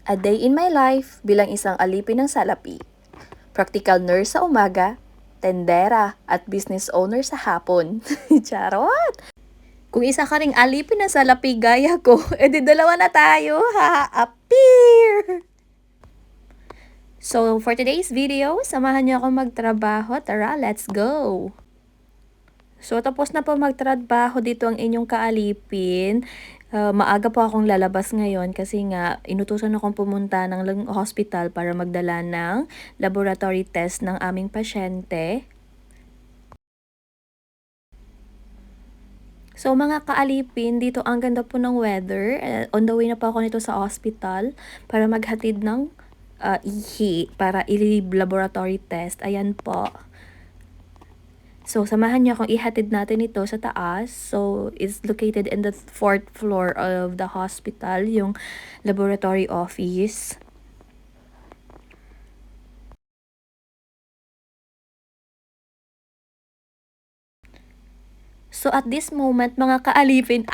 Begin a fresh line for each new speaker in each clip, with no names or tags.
A day in my life bilang isang alipin ng salapi. Practical nurse sa umaga, tendera at business owner sa hapon. Charot! Kung isa ka ring alipin ng salapi gaya ko, edi dalawa na tayo, ha-appear! So, for today's video, samahan niyo ako magtrabaho. Tara, let's go! So, tapos na po magtrabaho dito ang inyong kaalipin. Maaga po akong lalabas ngayon kasi nga inutusan akong pumunta ng hospital para magdala ng laboratory test ng aming pasyente. So mga kaalipin, dito ang ganda po ng weather. On the way na po ako nito sa hospital para maghatid ng ihi para i-laboratory test. Ayan po. So, samahan niyo akong ihatid natin ito sa taas. So, it's located in the 4th floor of the hospital, yung laboratory office. So, at this moment, mga kaalipin,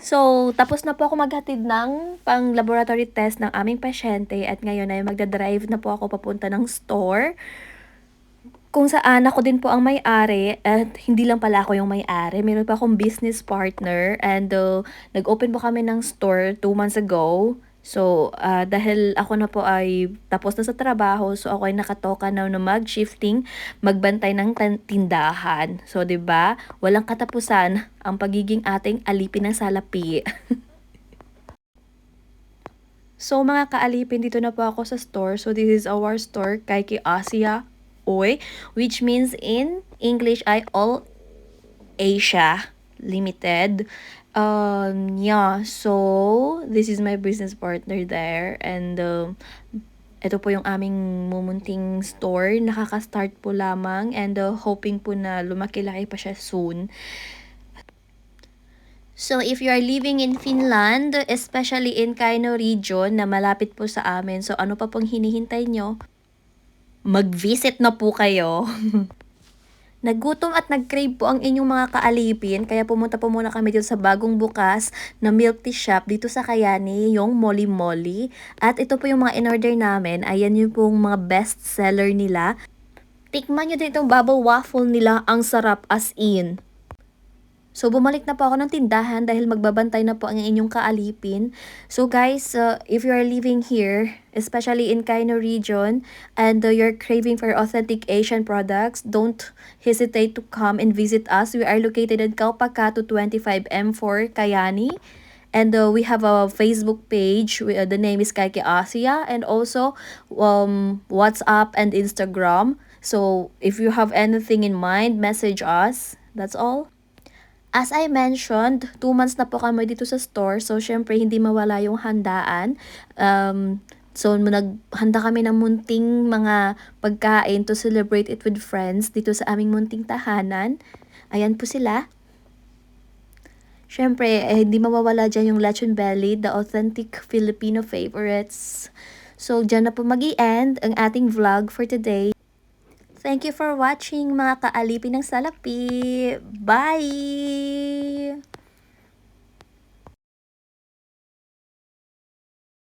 so, tapos na po ako maghatid ng pang-laboratory test ng aming pasyente at ngayon ay magdadrive na po ako papunta ng store. Kung saan ako din po ang may-ari at hindi lang pala ako yung may-ari. Meron pa akong business partner and nag-open po kami ng store 2 months ago. So, dahil ako na po ay tapos na sa trabaho, so ako ay nakatoka na mag-shifting, magbantay ng tindahan. So, 'di ba? Walang katapusan ang pagiging ating alipin ng salapi. So, mga kaalipin, dito na po ako sa store. So, this is our store, Kaiki Asia Oy, which means in English ay All Asia Limited. Yeah, so this is my business partner there and ito po yung aming mumunting store. Nakaka-start po lamang and hoping po na lumaki-laki pa siya soon. So, if you are living in Finland, especially in Kaino region na malapit po sa amin, so ano pa pong hinihintay nyo? Mag-visit na po kayo. Nagutom at nag-crave po ang inyong mga kaalipin, kaya pumunta po muna kami dito sa bagong bukas na milk tea shop dito sa Kayani, yung Molly Molly. At ito po yung mga in-order namin, ayan yung pong mga best seller nila. Tikman nyo din itong bubble waffle nila, ang sarap as in. So, bumalik na po ako ng tindahan dahil magbabantay na po ang inyong kaalipin. So, guys, if you are living here, especially in Kaino region, and you're craving for authentic Asian products, don't hesitate to come and visit us. We are located in Kaupakato 25M4, Kayani. And we have a Facebook page. The name is Kaiki Asia. And also, WhatsApp and Instagram. So, if you have anything in mind, message us. That's all. As I mentioned, 2 months na po kami dito sa store. So, syempre, hindi mawala yung handaan. So, naghanda kami ng munting mga pagkain to celebrate it with friends dito sa aming munting tahanan. Ayan po sila. Syempre, hindi mawawala dyan yung lechon belly, the authentic Filipino favorites. So, dyan na po mag-i-end ang ating vlog for today. Thank you for watching mga kaalipin ng salapi. Bye!